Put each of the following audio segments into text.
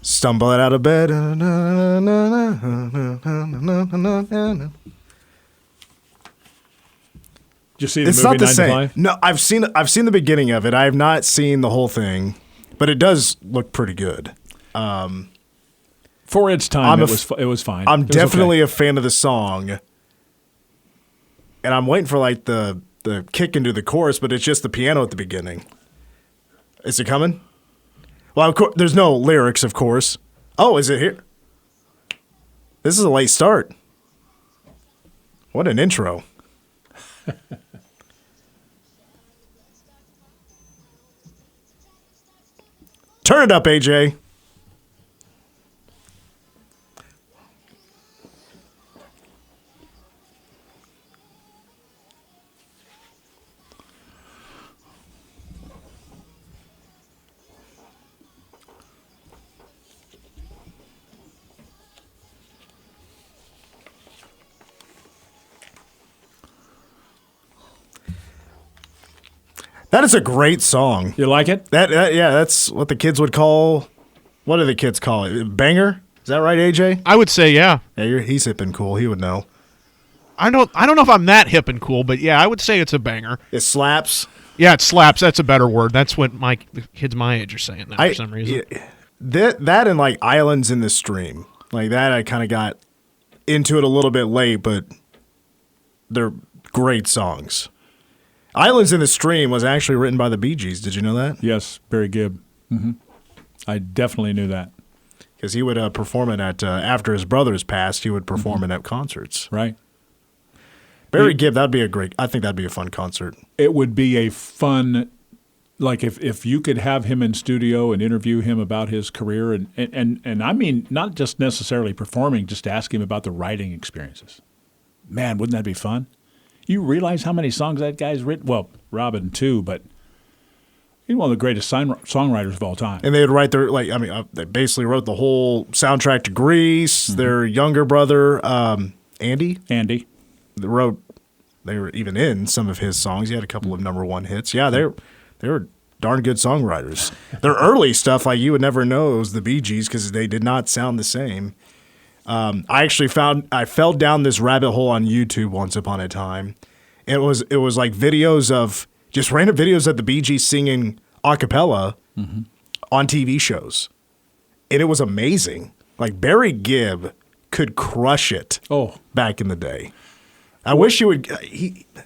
Stumble out of bed. Did you see the It's movie not the 9 to same. 5? No, I've seen the beginning of it. I have not seen the whole thing, but it does look pretty good. For its time, it was fine. I'm It was definitely okay. a fan of the song, and I'm waiting for like the kick into the chorus, but it's just the piano at the beginning. Is it coming? Well, of course, there's no lyrics, of course. Oh, is it here? This is a late start. What an intro. Turn it up, AJ. That is a great song. You like it? Yeah, that's what the kids would call. What do the kids call it? Banger? Is that right, AJ? I would say, yeah. Yeah, he's hip and cool. He would know. I don't know if I'm that hip and cool, but yeah, I would say it's a banger. It slaps. Yeah, it slaps. That's a better word. That's what the kids my age are saying now for some reason. That and like Islands in the Stream. Like that I kind of got into it a little bit late, but they're great songs. Islands in the Stream was actually written by the Bee Gees. Did you know that? Yes, Barry Gibb. Mm-hmm. I definitely knew that. Because he would perform it at, after his brothers passed, he would perform it at concerts. Right. Barry Gibb, I think that'd be a fun concert. It would be a fun, like if you could have him in studio and interview him about his career, and I mean, not just necessarily performing, just ask him about the writing experiences. Man, wouldn't that be fun? You realize how many songs that guy's written? Well, Robin too, but he's one of the greatest songwriters of all time. And they would write they basically wrote the whole soundtrack to Grease. Mm-hmm. Their younger brother, Andy. They were even in some of his songs. He had a couple of number one hits. Yeah, they were darn good songwriters. Their early stuff, like you would never know it was the Bee Gees because they did not sound the same. I fell down this rabbit hole on YouTube once upon a time. It was like videos of just random videos of the Bee Gees singing a cappella on TV shows. And it was amazing. Like Barry Gibb could crush it back in the day. I wish he would.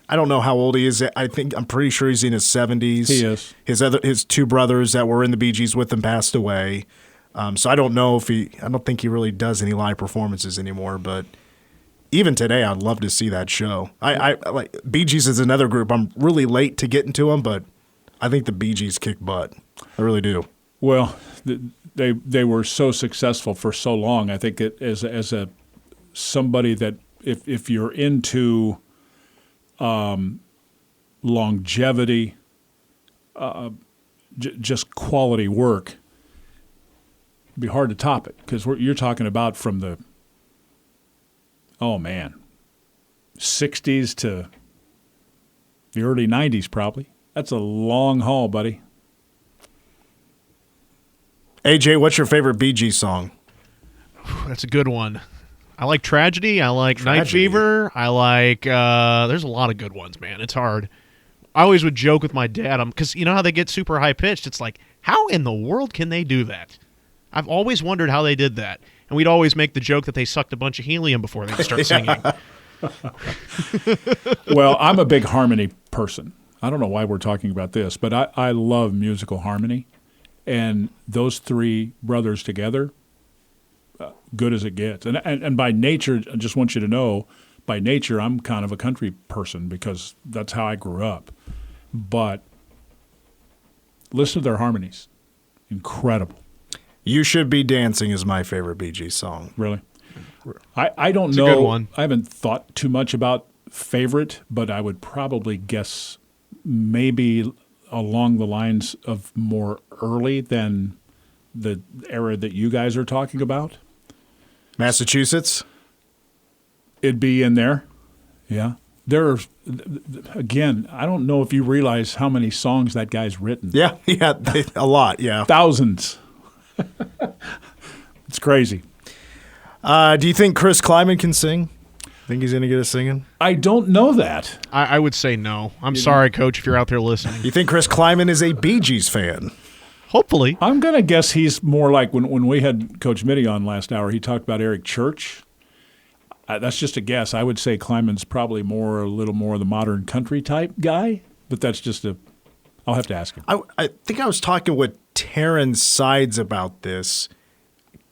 I don't know how old he is. I'm pretty sure he's in his 70s. He is. His two brothers that were in the Bee Gees with him passed away. So I don't know I don't think he really does any live performances anymore. But even today, I'd love to see that show. I like Bee Gees is another group. I'm really late to get into them, but I think the Bee Gees kick butt. I really do. Well, they were so successful for so long. I think as somebody that if you're into longevity, just quality work, it'd be hard to top it because you're talking about from the 60s to the early 90s probably. That's a long haul, buddy. AJ, what's your favorite Bee Gees song? That's a good one. I like Tragedy. I like Night Fever. I like, there's a lot of good ones, man. It's hard. I always would joke with my dad, because you know how they get super high-pitched? It's like, how in the world can they do that? I've always wondered how they did that. And we'd always make the joke that they sucked a bunch of helium before they'd start singing. Well, I'm a big harmony person. I don't know why we're talking about this, but I love musical harmony. And those three brothers together, good as it gets. And by nature, I just want you to know, by nature, I'm kind of a country person because that's how I grew up. But listen to their harmonies. Incredible. You Should Be Dancing is my favorite Bee Gees song. Really? I don't know. It's a good one. I haven't thought too much about favorite, but I would probably guess maybe along the lines of more early than the era that you guys are talking about. Massachusetts? It'd be in there. Yeah. There's, again, I don't know if you realize how many songs that guy's written. Yeah, a lot, yeah. Thousands. It's crazy. Do you think Chris Klieman can sing? Think he's going to get us singing? I don't know that. I would say no. I'm sorry, Coach, if you're out there listening. You think Chris Klieman is a Bee Gees fan? Hopefully. I'm going to guess he's more like when we had Coach Mitty on last hour, he talked about Eric Church. That's just a guess. I would say Klieman's probably a little more the modern country type guy, but that's just I'll have to ask him. I think I was talking with Taryn Sides about this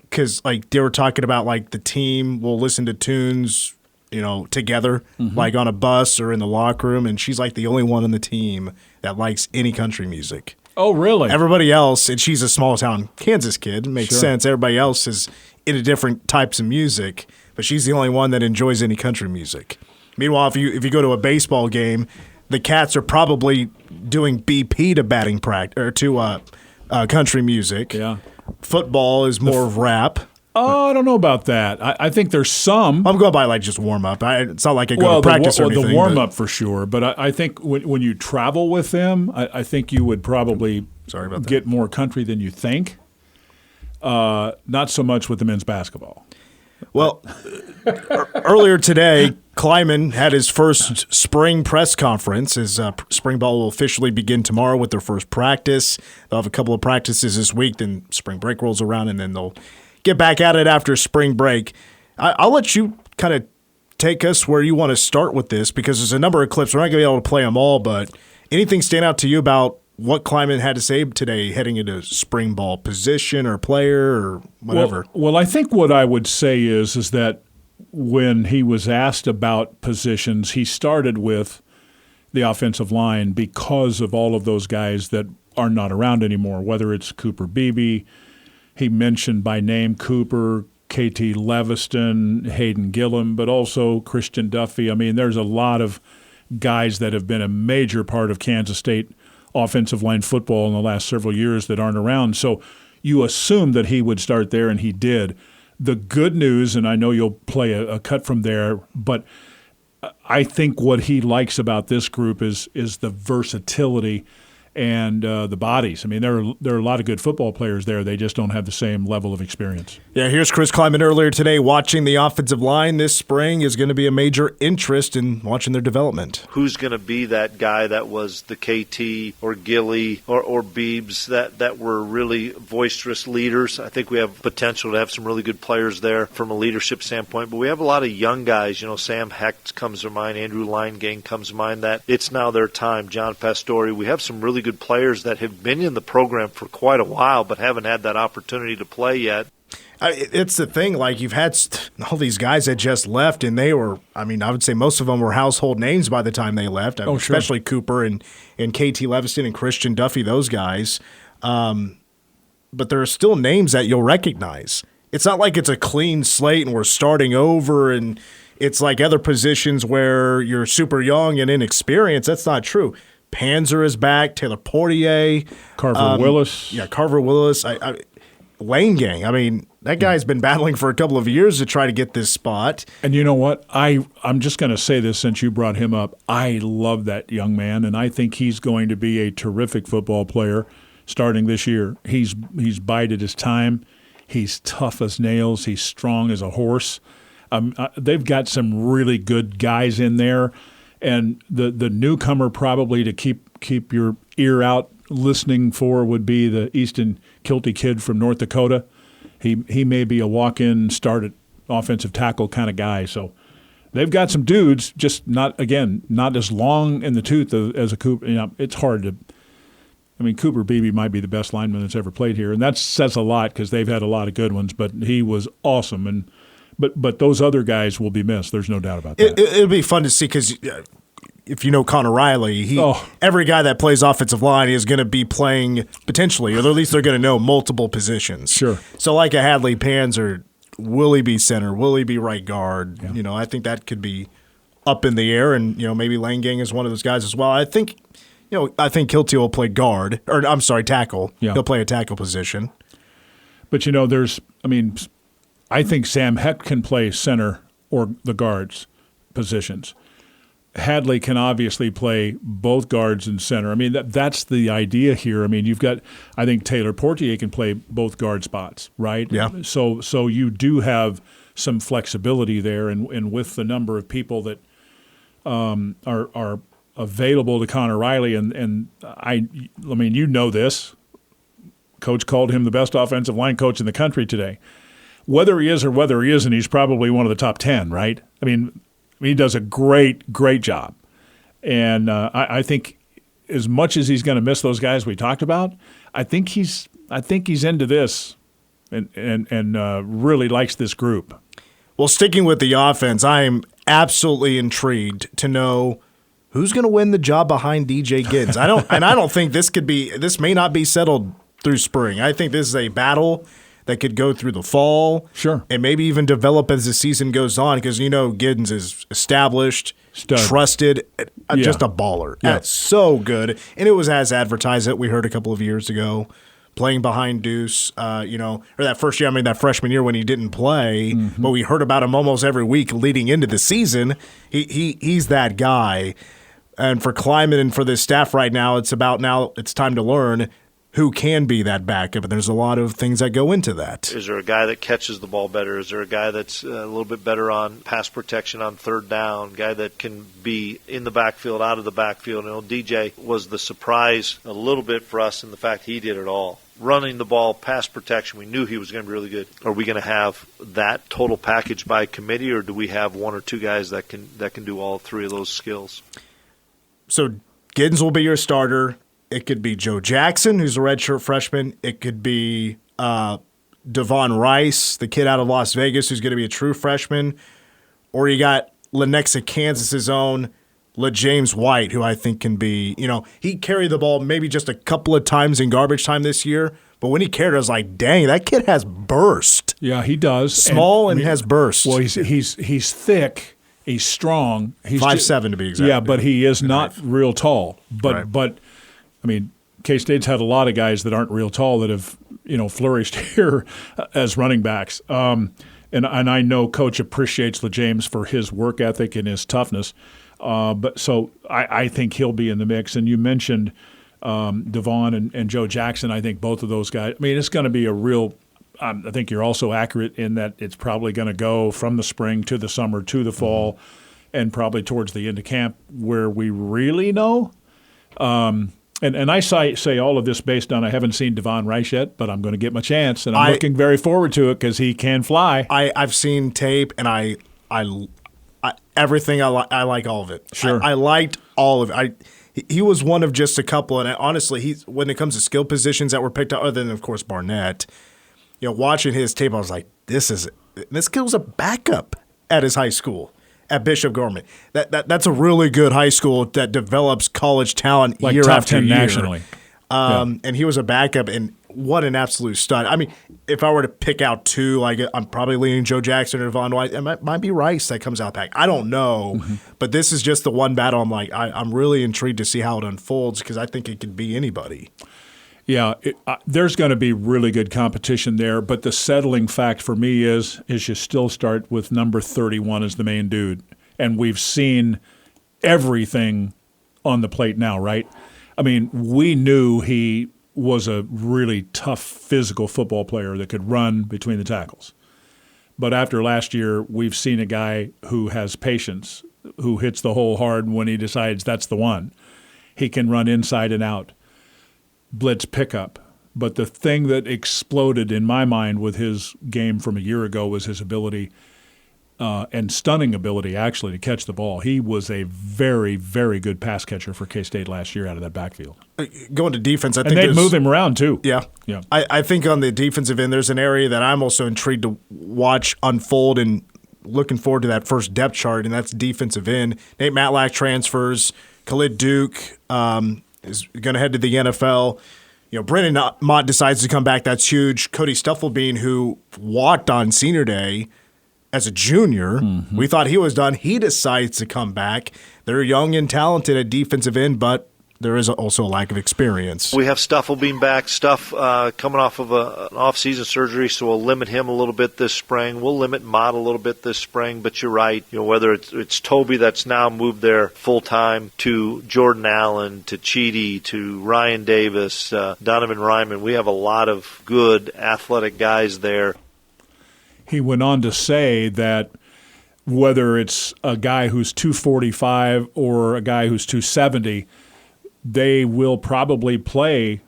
because like they were talking about like the team will listen to tunes, together, like on a bus or in the locker room, and she's like the only one on the team that likes any country music. Oh, really? Everybody else, and she's a small town Kansas kid, makes sense. Everybody else is into different types of music, but she's the only one that enjoys any country music. Meanwhile, if you go to a baseball game, the Cats are probably doing BP to batting practice or to country music. Yeah. Football is more of rap. Oh, I don't know about that. I think there's some. I'm going by like just warm up. It's not like I go to practice or anything. The warm up for sure. But I think when you travel with them, I think you would probably get more country than you think. Not so much with the men's basketball. Well, earlier today, Klieman had his first spring press conference. His spring ball will officially begin tomorrow with their first practice. They'll have a couple of practices this week, then spring break rolls around, and then they'll get back at it after spring break. I'll let you kind of take us where you want to start with this because there's a number of clips. We're not going to be able to play them all, but anything stand out to you about what Klieman had to say today heading into spring ball, position or player or whatever? Well, I think what I would say is that when he was asked about positions, he started with the offensive line because of all of those guys that are not around anymore, whether it's Cooper Beebe. He mentioned by name Cooper, KT Leviston, Hayden Gillum, but also Christian Duffy. I mean, there's a lot of guys that have been a major part of Kansas State offensive line football in the last several years that aren't around. So you assume that he would start there, and he did. The good news, and I know you'll play a cut from there, but I think what he likes about this group is the versatility and the bodies. I mean, there are a lot of good football players there. They just don't have the same level of experience. Yeah, here's Chris Klieman earlier today. Watching the offensive line this spring is going to be a major interest in watching their development. Who's going to be that guy that was the KT or Gilly or Beebs that were really boisterous leaders? I think we have potential to have some really good players there from a leadership standpoint, but we have a lot of young guys. Sam Hecht comes to mind, Andrew Leingang comes to mind, that it's now their time. John Pastore. We have some really good players that have been in the program for quite a while but haven't had that opportunity to play yet. It's the thing, like you've had all these guys that just left, and they were, I would say most of them were household names by the time they left, especially Cooper and KT Leviston and Christian Duffy, those guys. But there are still names that you'll recognize. It's not like it's a clean slate and we're starting over and it's like other positions where you're super young and inexperienced. That's not true. Panzer is back. Taylor Portier. Carver Willis. Yeah, Carver Willis. Lane Gang. That guy's been battling for a couple of years to try to get this spot. And you know what? I'm just going to say this since you brought him up. I love that young man, and I think he's going to be a terrific football player starting this year. He's bided his time. He's tough as nails. He's strong as a horse. They've got some really good guys in there. And the newcomer probably to keep your ear out listening for would be the Easton Kilty kid from North Dakota. He may be a walk-in, start at offensive tackle kind of guy. So they've got some dudes, just not as long in the tooth as a Cooper. It's hard to – Cooper Beebe might be the best lineman that's ever played here, and that says a lot because they've had a lot of good ones, but he was awesome. But those other guys will be missed. There's no doubt about that. It'll be fun to see because if you know Connor Riley, every guy that plays offensive line is going to be playing potentially, or at least they're going to know multiple positions. Sure. So like a Hadley Panzer, will he be center? Will he be right guard? Yeah. I think that could be up in the air, and maybe Lane Gang is one of those guys as well. I think Kilty will play guard, or I'm sorry, tackle. Yeah. He'll play a tackle position. But I think Sam Hecht can play center or the guards positions. Hadley can obviously play both guards and center. I mean, that's the idea here. I mean, I think Taylor Portier can play both guard spots, right? Yeah. So you do have some flexibility there, and with the number of people that are available to Connor Riley, and I mean, you know this. Coach called him the best offensive line coach in the country today. Whether he is or whether he isn't, he's probably one of the top 10, right? I mean, he does a great job. And I think as much as he's going to miss those guys we talked about, I think he's into this and really likes this group. Well, sticking with the offense, I am absolutely intrigued to know who's going to win the job behind DJ Giddens. I don't think this may not be settled through spring. I think this is a battle that could go through the fall. Sure. And maybe even develop as the season goes on, because Giddens is established, trusted, just a baller. Yeah. That's so good. And it was as advertised that we heard a couple of years ago, playing behind Deuce, or that first year, that freshman year when he didn't play, but we heard about him almost every week leading into the season. He's that guy. And for Klieman and for this staff right now, it's time to learn who can be that backup, and there's a lot of things that go into that. Is there a guy that catches the ball better? Is there a guy that's a little bit better on pass protection on third down, guy that can be in the backfield, out of the backfield? DJ was the surprise a little bit for us in the fact he did it all. Running the ball, pass protection, we knew he was going to be really good. Are we going to have that total package by committee, or do we have one or two guys that can do all three of those skills? So Giddens will be your starter. It could be Joe Jackson, who's a redshirt freshman. It could be Devon Rice, the kid out of Las Vegas, who's going to be a true freshman. Or you got Lenexa, Kansas's own LaJames White, who I think can be, he carried the ball maybe just a couple of times in garbage time this year. But when he carried it, I was like, dang, that kid has burst. Yeah, he does. Small and has burst. Well, he's thick. He's strong. He's 5'7" to be exact. Yeah, but he is not real tall. But K-State's had a lot of guys that aren't real tall that have, flourished here as running backs. And I know Coach appreciates LaJames for his work ethic and his toughness. So I think he'll be in the mix. And you mentioned Devon and Joe Jackson. I think both of those guys. It's going to be a real. I think you're also accurate in that it's probably going to go from the spring to the summer to the fall, and probably towards the end of camp where we really know. And I say all of this based on I haven't seen Devon Rice yet, but I'm going to get my chance, and I'm looking very forward to it because he can fly. I've seen tape, and I everything I like all of it. Sure, I liked all of it. He was one of just a couple, and honestly, when it comes to skill positions that were picked up, other than of course Barnett, watching his tape, I was like, this kid was a backup at his high school. At Bishop Gorman. That's a really good high school that develops college talent like year top after 10 year. Nationally. And he was a backup, and what an absolute stud. If I were to pick out two, I'm probably leaning Joe Jackson or Devon White. It might be Rice that comes out back. I don't know, but this is just the one battle. I'm really intrigued to see how it unfolds because I think it could be anybody. Yeah, there's going to be really good competition there, but the settling fact for me is you still start with number 31 as the main dude, and we've seen everything on the plate now, right? We knew he was a really tough physical football player that could run between the tackles. But after last year, we've seen a guy who has patience, who hits the hole hard when he decides that's the one. He can run inside and out. Blitz pickup. But the thing that exploded in my mind with his game from a year ago was his ability and stunning ability, actually, to catch the ball. He was a very, very good pass catcher for K-State last year out of that backfield. Going to defense, I think they'd move him around, too. Yeah. I think on the defensive end, there's an area that I'm also intrigued to watch unfold and looking forward to that first depth chart, and that's defensive end. Nate Matlack transfers. Khalid Duke is going to head to the NFL. Brendan Mott decides to come back. That's huge. Cody Stuffelbein, who walked on senior day as a junior, we thought he was done. He decides to come back. They're young and talented at defensive end, but there is also a lack of experience. We have Stuffle being back. Stuff coming off of an off-season surgery, so we'll limit him a little bit this spring. We'll limit Mott a little bit this spring, but you're right. Whether it's Toby that's now moved there full-time, to Jordan Allen, to Cheedy, to Ryan Davis, Donovan Ryman, we have a lot of good athletic guys there. He went on to say that whether it's a guy who's 245 or a guy who's 270, they will probably play,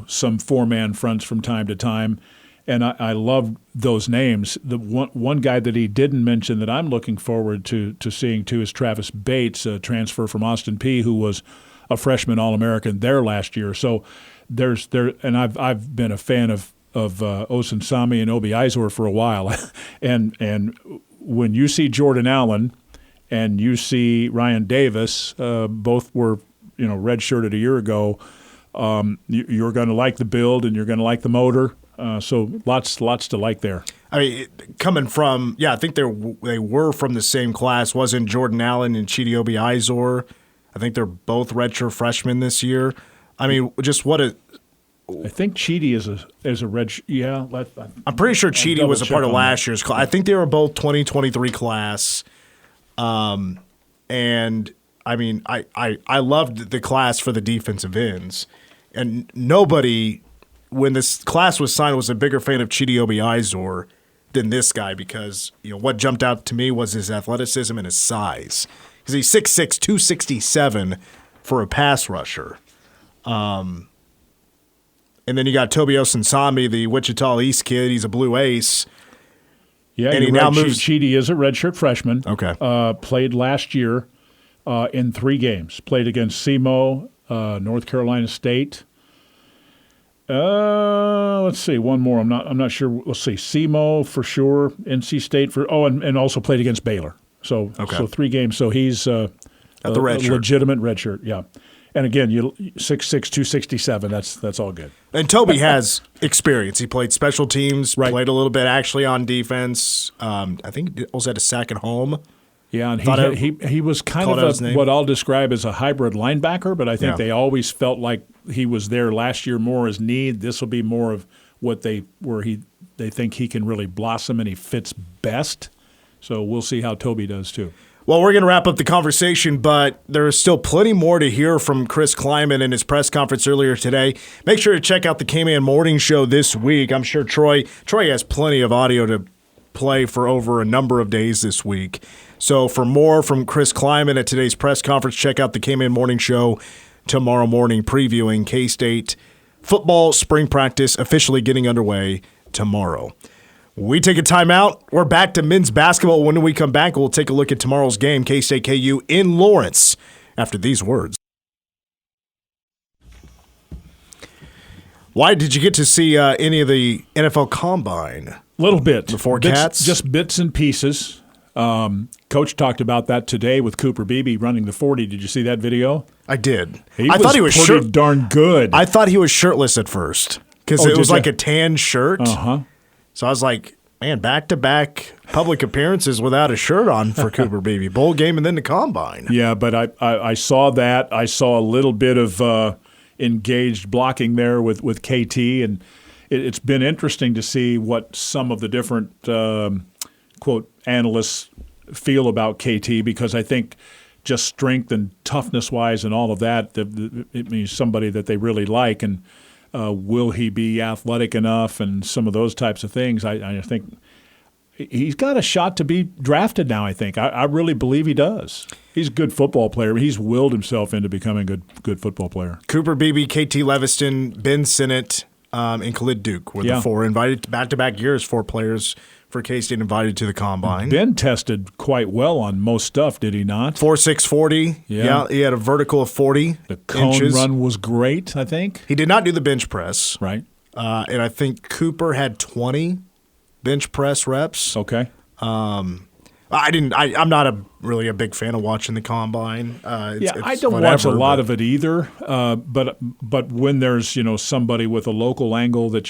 some four-man fronts from time to time. And I love those names. The one guy that he didn't mention that I'm looking forward to seeing too is Travis Bates, a transfer from Austin Peay, who was a freshman All-American there last year. So and I've been a fan of Osunsami and Obi Izor for a while. and when you see Jordan Allen and you see Ryan Davis, both were redshirted a year ago, you're going to like the build and you're going to like the motor. So lots to like there. I mean, coming from, I think they were from the same class. Wasn't Jordan Allen and Cheedy Obi Izor? I think they're both redshirt freshmen this year. I mean, just what a. I think Cheedy is a red. Yeah, I'm pretty sure Cheedy was a part of last year's class. I think they were both 2023 class. And I mean, I loved the class for the defensive ends, and nobody, when this class was signed, was a bigger fan of Cheedy Obi Izor than this guy, because what jumped out to me was his athleticism and his size, because he's 6'6", 267 for a pass rusher. And then you got Toby Osunsami, the Wichita East kid. He's a blue ace. Yeah, and he now moves. Cheedy is a redshirt freshman. Okay. Played last year in 3 games. Played against SEMO, North Carolina State. Let's see, one more. I'm not sure. Let's see, SEMO for sure. NC State and also played against Baylor. So 3 games. So he's at the red shirt. Legitimate redshirt. Yeah. And again, 6'6", 267. That's all good. And Toby has experience. He played special teams, played a little bit actually on defense. I think he also had a sack at home. Yeah, and he was kind of what I'll describe as a hybrid linebacker, but I think they always felt like he was there last year more as need. This will be more of what they think he can really blossom and he fits best. So we'll see how Toby does too. Well, we're going to wrap up the conversation, but there is still plenty more to hear from Chris Klieman in his press conference earlier today. Make sure to check out the K-Man Morning Show this week. I'm sure Troy has plenty of audio to play for over a number of days this week. So for more from Chris Klieman at today's press conference, check out the K-Man Morning Show tomorrow morning, previewing K-State football spring practice officially getting underway tomorrow. We take a timeout. We're back to men's basketball. When we come back, we'll take a look at tomorrow's game, K-State KU in Lawrence, after these words. Why did you get to see any of the NFL Combine? Little bit. Before Cats? Just bits and pieces. Coach talked about that today with Cooper Beebe running the 40. Did you see that video? I did. I thought he was pretty darn good. I thought he was shirtless at first because it was like a tan shirt. Uh-huh. So I was like, man, back-to-back public appearances without a shirt on for Cooper Beebe. Bowl game and then the Combine. Yeah, but I saw that. I saw a little bit of engaged blocking there with KT, and it's been interesting to see what some of the different, quote, analysts feel about KT, because I think just strength and toughness-wise and all of that, it means somebody that they really like, and will he be athletic enough and some of those types of things. I think he's got a shot to be drafted now, I think. I really believe he does. He's a good football player, but he's willed himself into becoming a good football player. Cooper Beebe, KT Leviston, Ben Sinnott, and Khalid Duke were the 4 invited back-to-back years, 4 players for K-State invited to the Combine. Ben tested quite well on most stuff, did he not? 4.6 40. Yeah, he had a vertical of 40 The cone inches. Run was great, I think. He did not do the bench press. Right. And I think Cooper had 20 bench press reps. Okay. I'm not really a big fan of watching the Combine. I don't watch a lot of it either. But when there's somebody with a local angle that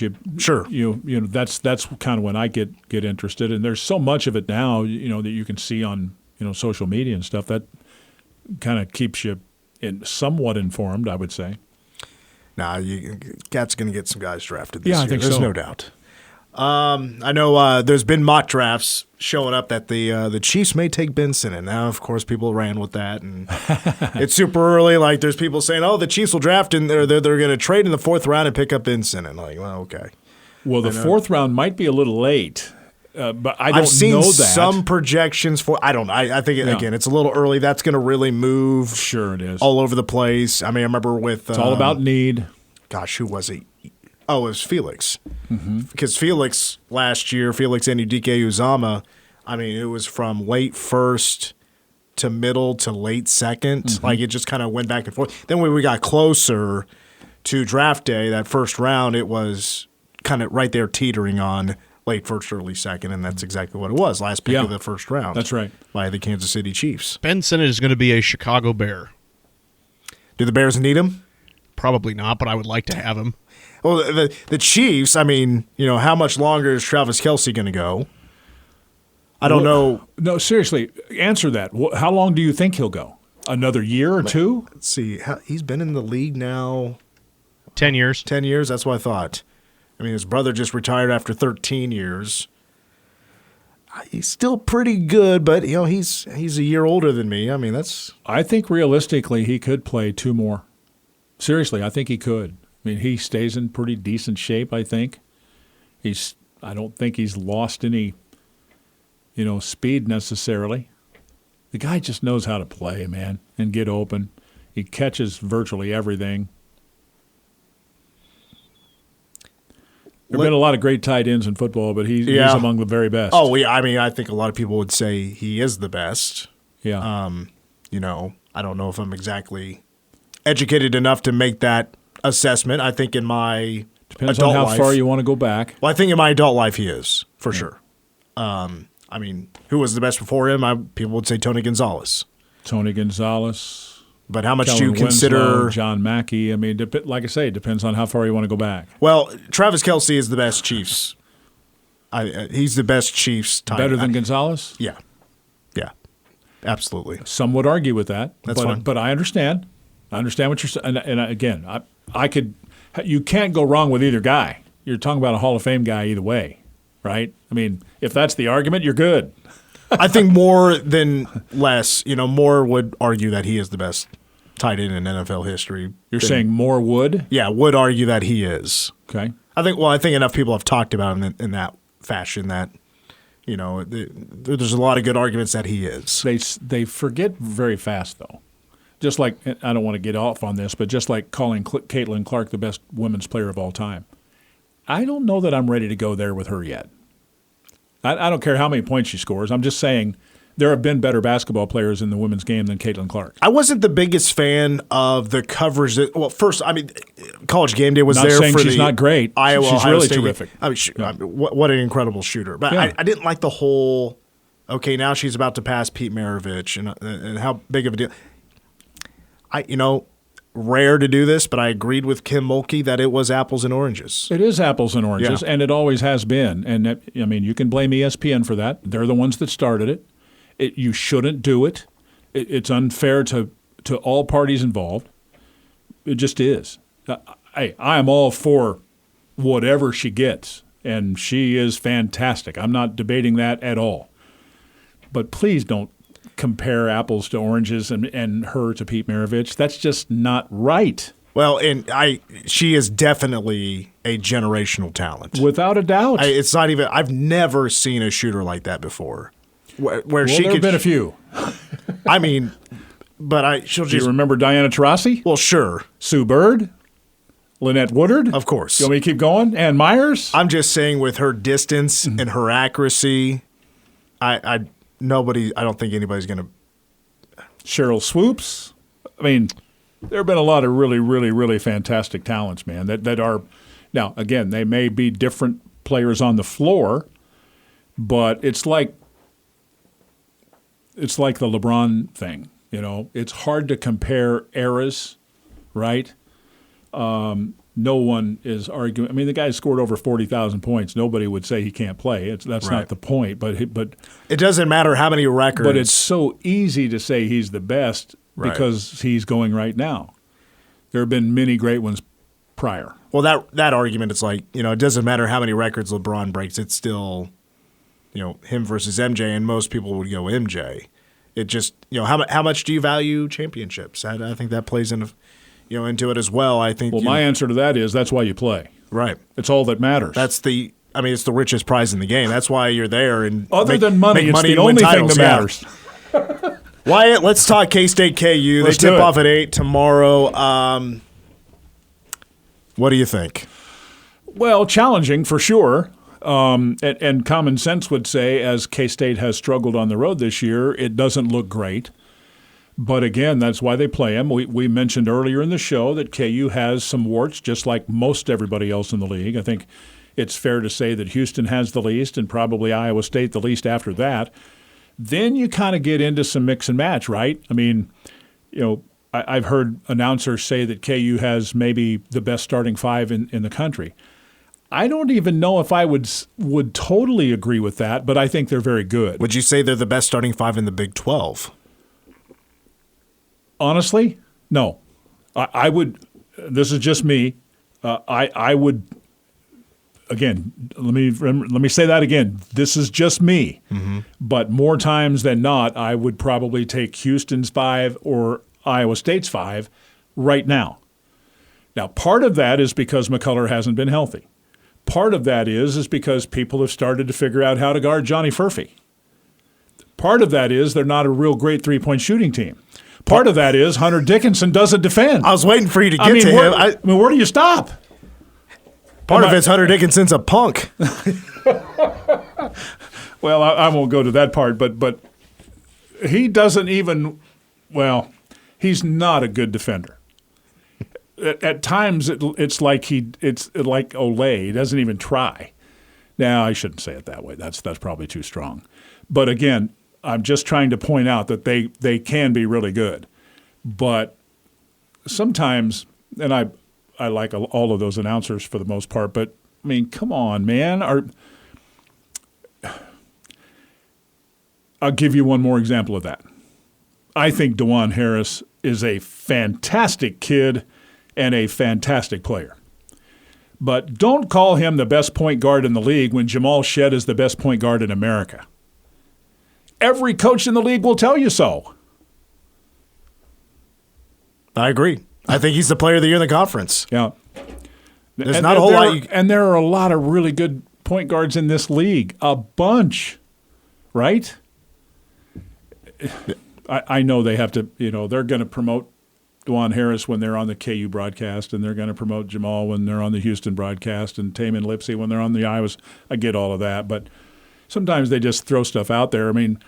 that's kind of when I get interested. And there's so much of it now that you can see on social media and stuff that kind of keeps you somewhat informed, I would say. Nah, Cat's going to get some guys drafted this Yeah, year. I think There's so. no doubt. I know there's been mock drafts showing up that the Chiefs may take Ben Sinnen. Now, of course, people ran with that, and it's super early. Like, there's people saying, "Oh, the Chiefs will draft and they're going to trade in the 4th round and pick up Ben Sinnen." Like, well, okay. Well, the 4th round might be a little late, but I don't I've seen know that. some projections for. I don't know. I think again, it's a little early. That's going to really move. Sure, it is all over the place. I mean, I remember with it's all about need. Gosh, who was it? Oh, it was Felix. Mm-hmm. Because Felix last year, Felix Anudike Uzama, I mean, it was from late first to middle to late second. Mm-hmm. Like, it just kind of went back and forth. Then when we got closer to draft day, that first round, it was kind of right there teetering on late first, early second, and that's exactly what it was. Last pick of the first round. That's right. By the Kansas City Chiefs. Ben Sinnen is going to be a Chicago Bear. Do the Bears need him? Probably not, but I would like to have him. Well, the Chiefs, I mean, how much longer is Travis Kelce going to go? I don't know. No, seriously, answer that. How long do you think he'll go? Another year or two? Let's see. He's been in the league now 10 years. 10 years? That's what I thought. I mean, his brother just retired after 13 years. He's still pretty good, but, he's a year older than me. I mean, that's... I think realistically he could play 2 more. Seriously, I think he could. I mean, he stays in pretty decent shape, I think. I don't think he's lost any, speed necessarily. The guy just knows how to play, man, and get open. He catches virtually everything. There have been a lot of great tight ends in football, but he's among the very best. Oh, yeah. I mean, I think a lot of people would say he is the best. Yeah. I don't know if I'm exactly educated enough to make that assessment. I think in my Depends adult on how life, far you want to go back. Well, I think in my adult life he is, for sure. I mean, who was the best before him? People would say Tony Gonzalez. Tony Gonzalez. But how much Kellen do you consider Winslow, John Mackey? I mean, like I say, it depends on how far you want to go back. Well, Travis Kelce is the best Chiefs. He's the best Chiefs tight Better than Gonzalez? Yeah. Absolutely. Some would argue with that. That's fine. But I understand. I understand what you're saying. And again, you can't go wrong with either guy. You're talking about a Hall of Fame guy either way, right? I mean, if that's the argument, you're good. I think more than less, more would argue that he is the best tight end in NFL history. You're saying more would? Yeah, would argue that he is. Okay. I think enough people have talked about him in that fashion that, there's a lot of good arguments that he is. They forget very fast, though. Just like, I don't want to get off on this, but just like calling Caitlin Clark the best women's player of all time. I don't know that I'm ready to go there with her yet. I don't care how many points she scores. I'm just saying there have been better basketball players in the women's game than Caitlin Clark. I wasn't the biggest fan of the coverage. First, I mean, College Game Day was not there saying for she's the not great. Iowa she's Ohio really State terrific. I mean, what an incredible shooter. But Yeah. I didn't like the whole, okay, now she's about to pass Pete Maravich and how big of a deal. Rare to do this, but I agreed with Kim Mulkey that it was apples and oranges. It is apples and oranges, and it always has been. And, you can blame ESPN for that. They're the ones that started it. You shouldn't do it. It's unfair to all parties involved. It just is. I am all for whatever she gets, and she is fantastic. I'm not debating that at all. But please don't compare apples to oranges and her to Pete Maravich. That's just not right. Well, and she is definitely a generational talent. Without a doubt. It's not even. I've never seen a shooter like that before. Where she there have been a few. I mean, but she'll just. Do you remember Diana Taurasi? Well, sure. Sue Bird? Lynette Woodard? Of course. You want me to keep going? Ann Myers? I'm just saying with her distance and her accuracy, I don't think anybody's going to. Cheryl Swoops? I mean, there have been a lot of really, really, really fantastic talents, man, that are. Now, again, they may be different players on the floor, but it's like the LeBron thing. It's hard to compare eras, right? No one is arguing. I mean, the guy scored over 40,000 points. Nobody would say he can't play. That's right. not the point. But it doesn't matter how many records. But it's so easy to say he's the best because he's going right now. There have been many great ones prior. Well, that argument, it's like, it doesn't matter how many records LeBron breaks. It's still, him versus MJ, and most people would go MJ. It just, how much do you value championships? I think that plays into it as well. I think. Well, my answer to that is that's why you play. Right. It's all that matters. It's the richest prize in the game. That's why you're there. And other than money, it's the only thing that matters. Wyatt, let's talk K-State KU. They tip off at 8 tomorrow. What do you think? Well, challenging for sure. And common sense would say, as K-State has struggled on the road this year, it doesn't look great. But again, that's why they play them. We mentioned earlier in the show that KU has some warts, just like most everybody else in the league. I think it's fair to say that Houston has the least, and probably Iowa State the least after that. Then you kind of get into some mix and match, right? I mean, I've heard announcers say that KU has maybe the best starting five in the country. I don't even know if I would totally agree with that, but I think they're very good. Would you say they're the best starting five in the Big 12? Honestly, no. I would. This is just me. I would. Again, let me say that again. This is just me. Mm-hmm. But more times than not, I would probably take Houston's 5 or Iowa State's 5 right now. Now, part of that is because McCullough hasn't been healthy. Part of that is because people have started to figure out how to guard Johnny Furphy. Part of that is they're not a real great three-point shooting team. Part of that is Hunter Dickinson doesn't defend. I was waiting for you to get to him. I mean, where do you stop? Part of it's Hunter Dickinson's a punk. Well, I won't go to that part, but he doesn't even – well, he's not a good defender. At times, it's like Olay. He doesn't even try. Now, I shouldn't say it that way. That's probably too strong. But again, I'm just trying to point out that they can be really good. But sometimes, and I like all of those announcers for the most part, but, I mean, come on, man. I'll give you one more example of that. I think DeJuan Harris is a fantastic kid and a fantastic player. But don't call him the best point guard in the league when Jamal Shead is the best point guard in America. Every coach in the league will tell you so. I agree. I think he's the player of the year in the conference. Yeah. There's not a whole lot. And there are a lot of really good point guards in this league. A bunch, right? I know they have to, they're going to promote DeJuan Harris when they're on the KU broadcast, and they're going to promote Jamal when they're on the Houston broadcast, and Taman Lipsey when they're on the Iowa. I get all of that, but sometimes they just throw stuff out there. I mean,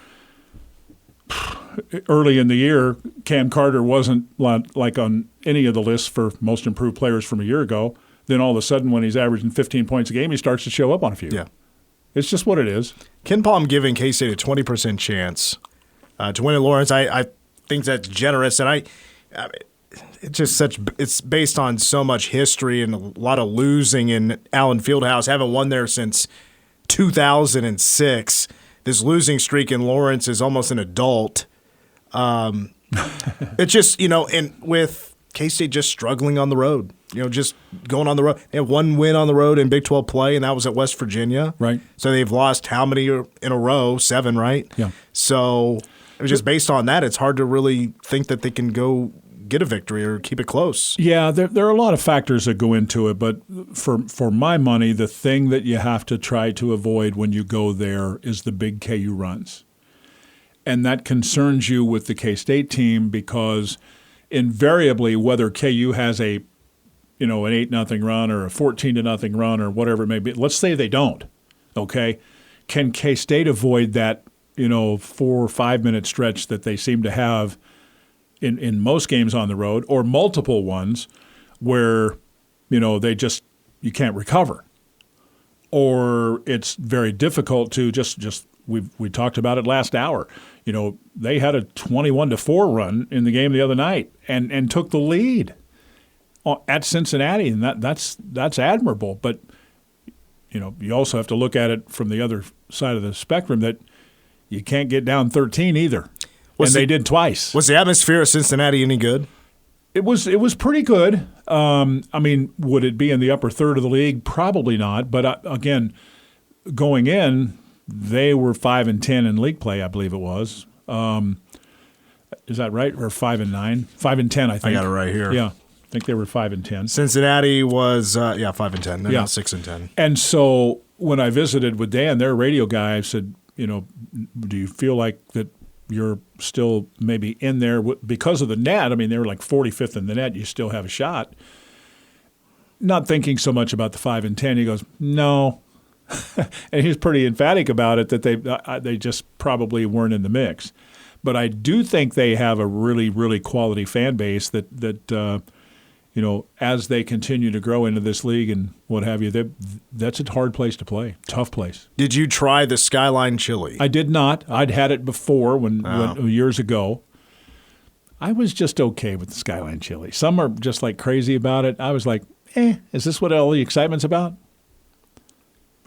early in the year, Cam Carter wasn't like on any of the lists for most improved players from a year ago. Then all of a sudden, when he's averaging 15 points a game, he starts to show up on a few. Yeah. It's just what it is. Ken Palm giving K-State a 20% chance to win at Lawrence. I think that's generous, and it's just it's based on so much history and a lot of losing in Allen Fieldhouse. Haven't won there since 2006. This losing streak in Lawrence is almost an adult. It's just, and with K-State just struggling on the road, just going on the road. They have one win on the road in Big 12 play, and that was at West Virginia. Right. So they've lost how many in a row? 7, right? Yeah. So it was just based on that. It's hard to really think that they can go get a victory or keep it close. Yeah, there are a lot of factors that go into it, but for my money, the thing that you have to try to avoid when you go there is the big KU runs. And that concerns you with the K-State team because invariably, whether KU has an 8-0 run or a 14-0 run or whatever it may be, let's say they don't, okay? Can K-State avoid that, 4 or 5 minute stretch that they seem to have in most games on the road, or multiple ones where, you can't recover. Or it's very difficult to we talked about it last hour. They had a 21-4 run in the game the other night and took the lead at Cincinnati, and that's admirable. But, you also have to look at it from the other side of the spectrum that you can't get down 13 either. They did twice. Was the atmosphere of Cincinnati any good? It was pretty good. I mean, would it be in the upper third of the league? Probably not. But again, going in, they were 5-10 in league play, I believe it was. Is that right? Or 5-9? 5-10, I think. I got it right here. Yeah, I think they were 5-10. Cincinnati was 5-10. They're now 6-10. And so when I visited with Dan, their radio guy, I said, do you feel like that you're still maybe in there because of the net? I mean, they were like 45th in the net. You still have a shot. Not thinking so much about the 5-10. He goes, no. And he's pretty emphatic about it that they just probably weren't in the mix. But I do think they have a really, really quality fan base that as they continue to grow into this league and what have you, that's a hard place to play, tough place. Did you try the Skyline chili? I did not. I'd had it before when years ago. I was just okay with the Skyline chili. Some are just like crazy about it. I was like, is this what all the excitement's about?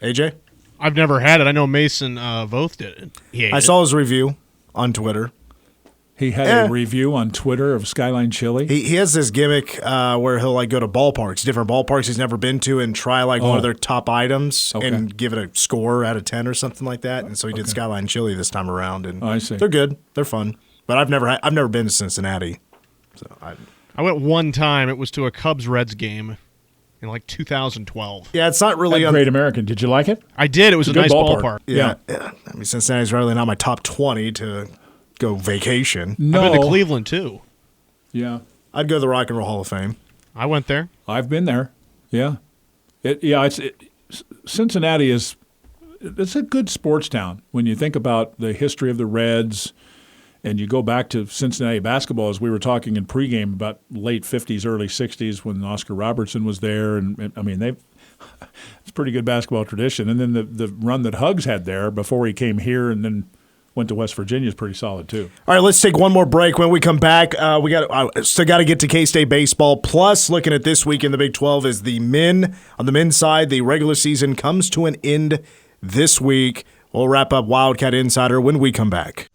AJ? I've never had it. I know Mason Voth did it. I saw his review on Twitter. He had a review on Twitter of Skyline Chili. He has this gimmick where he'll go to ballparks, different ballparks he's never been to, and try one of their top items and give it a score out of 10 or something like that. And so he did Skyline Chili this time around, and I see. They're good, they're fun. But I've never been to Cincinnati, so I went one time. It was to a Cubs-Reds game in like 2012. Yeah, it's not really Great American. Did you like it? I did. It was a nice ballpark. Yeah. I mean, Cincinnati's really not my top 20 to go vacation. No. I've been to Cleveland too. Yeah. I'd go to the Rock and Roll Hall of Fame. I went there. I've been there. Yeah. Cincinnati it's a good sports town when you think about the history of the Reds, and you go back to Cincinnati basketball, as we were talking in pregame about late 50s, early 60s when Oscar Robertson was there, and I mean it's a pretty good basketball tradition. And then the run that Huggs had there before he came here and then went to West Virginia is pretty solid too. All right, let's take one more break. When we come back, we still got to get to K-State baseball. Plus, looking at this week in the Big 12 is the men. On the men's side, the regular season comes to an end this week. We'll wrap up Wildcat Insider when we come back.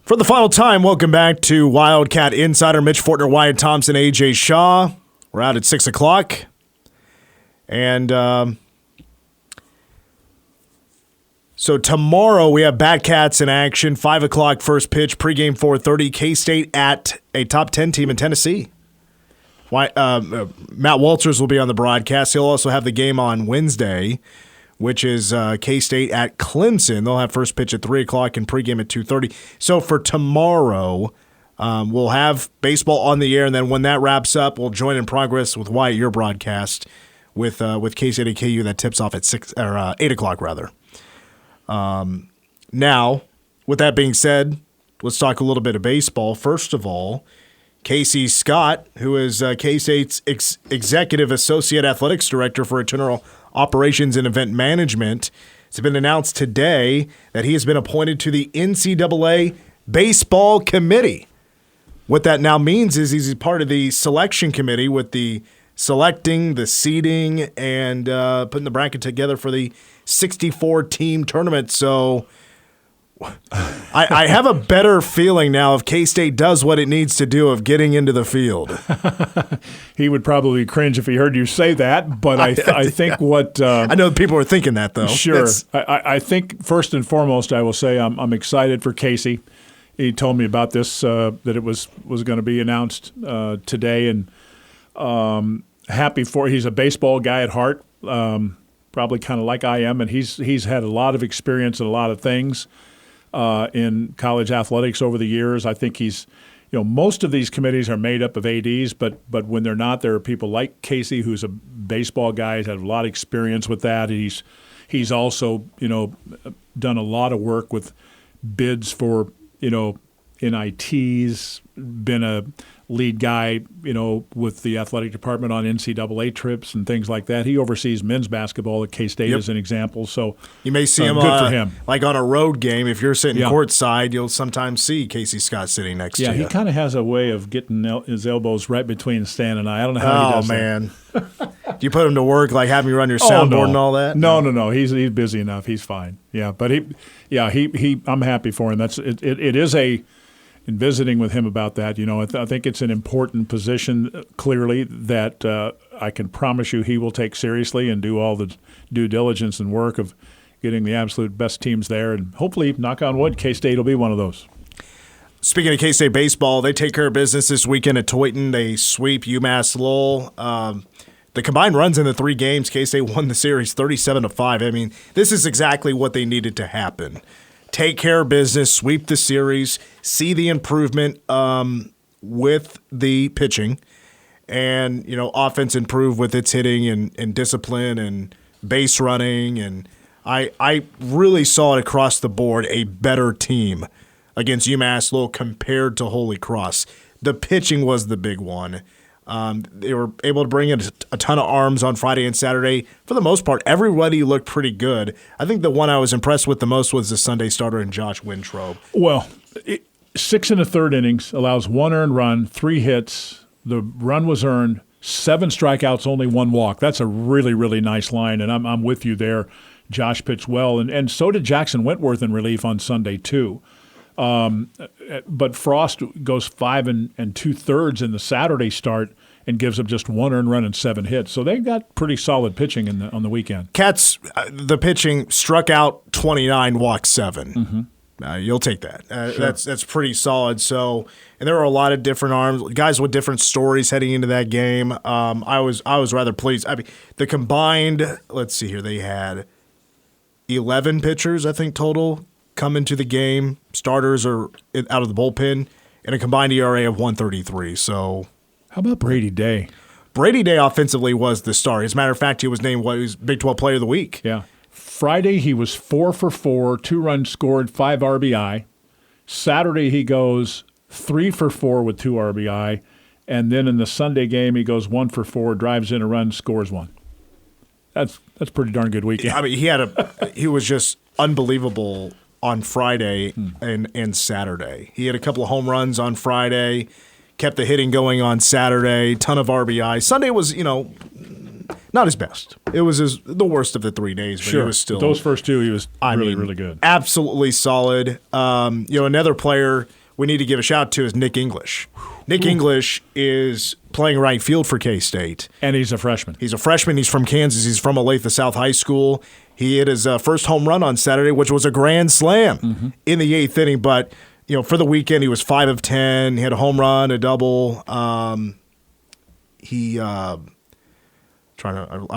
For the final time, welcome back to Wildcat Insider. Mitch Fortner, Wyatt Thompson, AJ Shaw. We're out at 6 o'clock. And so tomorrow we have Batcats in action. 5 o'clock first pitch, pregame 4:30. K-State at a top 10 team in Tennessee. Matt Walters will be on the broadcast. He'll also have the game on Wednesday, which is K-State at Clemson. They'll have first pitch at 3 o'clock and pregame at 2:30. So for tomorrow, we'll have baseball on the air, and then when that wraps up, we'll join in progress with Wyatt, your broadcast, with K-State and KU that tips off at 8 o'clock rather. Now, with that being said, let's talk a little bit of baseball. First of all, Casey Scott, who is K-State's Executive Associate Athletics Director for Internal Operations and Event Management, it's been announced today that he has been appointed to the NCAA Baseball Committee. What that now means is he's part of the selection committee with the selecting, the seeding, and putting the bracket together for the 64-team tournament. So I have a better feeling now if K-State does what it needs to do of getting into the field. He would probably cringe if he heard you say that, but I think what I know people are thinking that, though. Sure. I think first and foremost, I will say I'm excited for Casey. He told me about this, that it was going to be announced today, and happy for. He's a baseball guy at heart, probably kind of like I am, and he's had a lot of experience in a lot of things in college athletics over the years. I think he's, most of these committees are made up of ADs, but when they're not, there are people like Casey, who's a baseball guy, has had a lot of experience with that. He's also done a lot of work with bids for NITs, been lead guy, with the athletic department on NCAA trips and things like that. He oversees men's basketball at K-State as an example. So you may see him, good for him. Like on a road game. If you're sitting courtside, you'll sometimes see Casey Scott sitting next to you. Yeah, he kind of has a way of getting his elbows right between Stan and I don't know how he does that. Oh, man. Do you put him to work, like have him run your soundboard and all that? No. He's busy enough. He's fine. Yeah, but I'm happy for him. It is in visiting with him about that, I think it's an important position, clearly, that I can promise you he will take seriously and do all the due diligence and work of getting the absolute best teams there. And hopefully, knock on wood, K-State will be one of those. Speaking of K-State baseball, they take care of business this weekend at Toyton. They sweep UMass-Lowell. The combined runs in the 3 games, K-State won the series 37-5. I mean, this is exactly what they needed to happen. Take care of business, sweep the series, see the improvement with the pitching, and offense improve with its hitting and discipline and base running. And I really saw it across the board, a better team against UMass-Lowell compared to Holy Cross. The pitching was the big one. They were able to bring in a ton of arms on Friday and Saturday. For the most part, everybody looked pretty good. I think the one I was impressed with the most was the Sunday starter in Josh Wintrobe. Well, 6 1/3 innings, allows 1 earned run, 3 hits. The run was earned, 7 strikeouts, only 1 walk. That's a really, really nice line, and I'm with you there. Josh pitched well, and so did Jackson Wentworth in relief on Sunday too. But Frost goes 5 2/3 in the Saturday start and gives up just 1 earned run and 7 hits. So they got pretty solid pitching on the weekend. Cats, the pitching struck out 29, walked 7. Mm-hmm. You'll take that. Sure. That's pretty solid. So, and there were a lot of different arms, guys with different stories heading into that game. I was rather pleased. I mean, the combined, let's see here, they had 11 pitchers, I think, total come into the game. Starters are out of the bullpen, and a combined ERA of 1.33. So, how about Brady Day? Brady Day offensively was the star. As a matter of fact, he was named he was Big 12 Player of the Week. Yeah. Friday he was 4 for 4, 2 runs scored, 5 RBI. Saturday he goes 3 for 4 with 2 RBI, and then in the Sunday game he goes 1 for 4, drives in a run, scores 1. That's a pretty darn good weekend. I mean, he was just unbelievable on Friday and Saturday. He had a couple of home runs on Friday, kept the hitting going on Saturday, ton of RBI. Sunday was, not his best. It was the worst of the 3 days, but sure. It was still. Those first 2, he was really good. Absolutely solid. Another player we need to give a shout to is Nick English. Nick English is playing right field for K-State. And he's a freshman. He's from Kansas. He's from Olathe South High School. He hit his first home run on Saturday, which was a grand slam in the 8th inning. But, for the weekend, he was 5 of 10. He had a home run, a double. I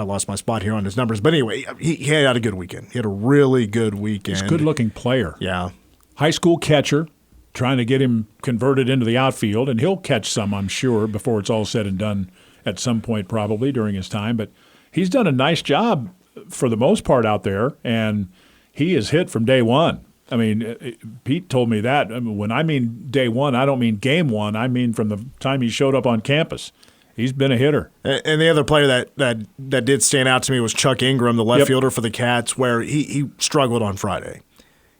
lost my spot here on his numbers. But anyway, he had a good weekend. He had a really good weekend. He's a good-looking player. Yeah. High school catcher, trying to get him converted into the outfield, and he'll catch some, I'm sure, before it's all said and done at some point probably during his time. But he's done a nice job for the most part out there, and he is hit from day one. I mean, Pete told me that. I mean, when I mean day one, I don't mean game one. I mean from the time he showed up on campus. He's been a hitter. And the other player that did stand out to me was Chuck Ingram, the left fielder for the Cats, where he struggled on Friday.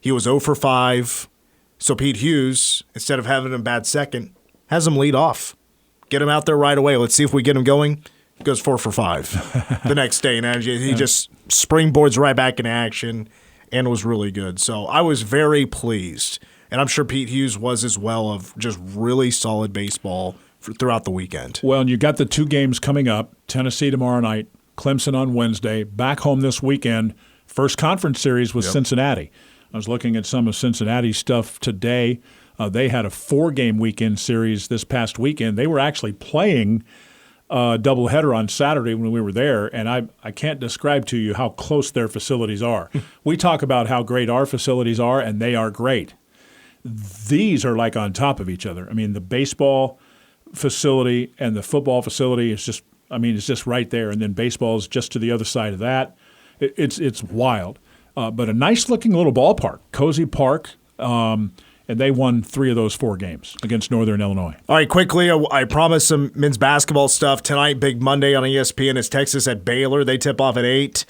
He was 0 for 5. So Pete Hughes, instead of having him bat second, has him lead off. Get him out there right away. Let's see if we get him going. Goes 4 for 5 the next day. And he just springboards right back in action and was really good. So I was very pleased. And I'm sure Pete Hughes was as well, of just really solid baseball throughout the weekend. Well, and you got the 2 games coming up. Tennessee tomorrow night, Clemson on Wednesday. Back home this weekend. First conference series with Cincinnati. I was looking at some of Cincinnati's stuff today. They had a 4-game weekend series this past weekend. They were actually playing a doubleheader on Saturday when we were there, and I can't describe to you how close their facilities are. We talk about how great our facilities are, and they are great. These are like on top of each other. I mean, the baseball facility and the football facility is just, it's just right there, and then baseball is just to the other side of that. It's wild. But a nice-looking little ballpark, Cozy Park. and they won 3 of those 4 games against Northern Illinois. All right, quickly, I promised some men's basketball stuff tonight. Big Monday on ESPN is Texas at Baylor. They tip off at 8.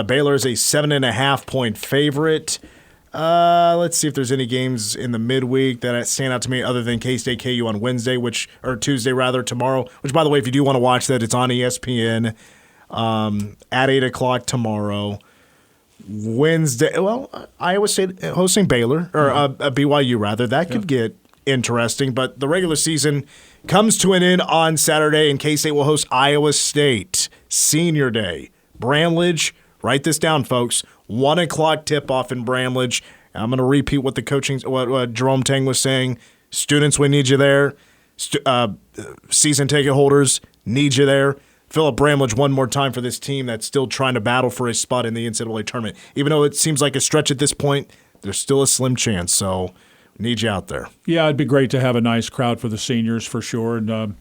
Baylor is a 7.5-point favorite. Let's see if there's any games in the midweek that stand out to me other than K-State KU on Tuesday tomorrow. Which, by the way, if you do want to watch that, it's on ESPN at 8 o'clock tomorrow. Wednesday, Iowa State hosting Baylor, or BYU rather. That could get interesting, but the regular season comes to an end on Saturday, and K-State will host Iowa State. Senior Day. Bramlage, write this down, folks. 1 o'clock tip-off in Bramlage. I'm going to repeat what what Jerome Tang was saying. Students, we need you there. Season ticket holders, need you there. Philip Bramlage one more time for this team that's still trying to battle for a spot in the NCAA tournament. Even though it seems like a stretch at this point, there's still a slim chance, so need you out there. Yeah, it'd be great to have a nice crowd for the seniors for sure, and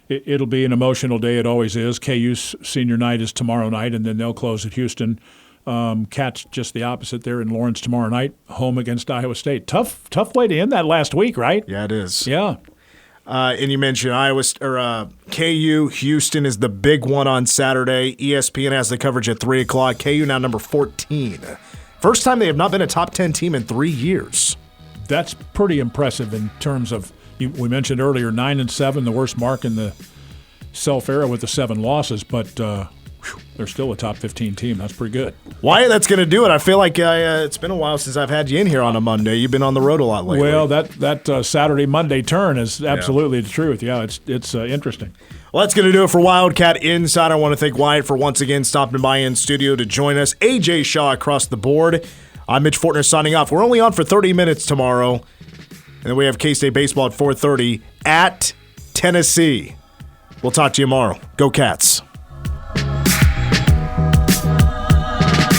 it'll be an emotional day. It always is. KU's senior night is tomorrow night, and then they'll close at Houston. Cats just the opposite there in Lawrence tomorrow night, home against Iowa State. Tough way to end that last week, right? Yeah, it is. Yeah. And you mentioned KU. Houston is the big one on Saturday. ESPN has the coverage at 3 o'clock. KU now number 14. First time they have not been a top 10 team in 3 years. That's pretty impressive in terms of, we mentioned earlier, 9-7, the worst mark in the Self era with the 7 losses, but they're still a top 15 team. That's pretty good. Why that's going to do it? I feel like it's been a while since I've had you in here on a Monday. You've been on the road a lot lately. Well, that Saturday Monday turn is absolutely the truth. Yeah, it's interesting. Well, that's going to do it for Wildcat Insider. I want to thank Wyatt for once again stopping by in studio to join us. AJ Shaw across the board. I'm Mitch Fortner signing off. We're only on for 30 minutes tomorrow, and then we have K-State baseball at 4:30 at Tennessee. We'll talk to you tomorrow. Go Cats.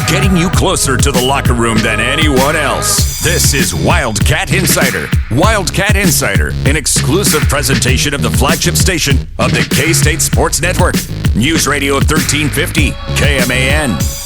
Getting you closer to the locker room than anyone else. This is Wildcat Insider. Wildcat Insider, an exclusive presentation of the flagship station of the K-State Sports Network. News Radio 1350, KMAN.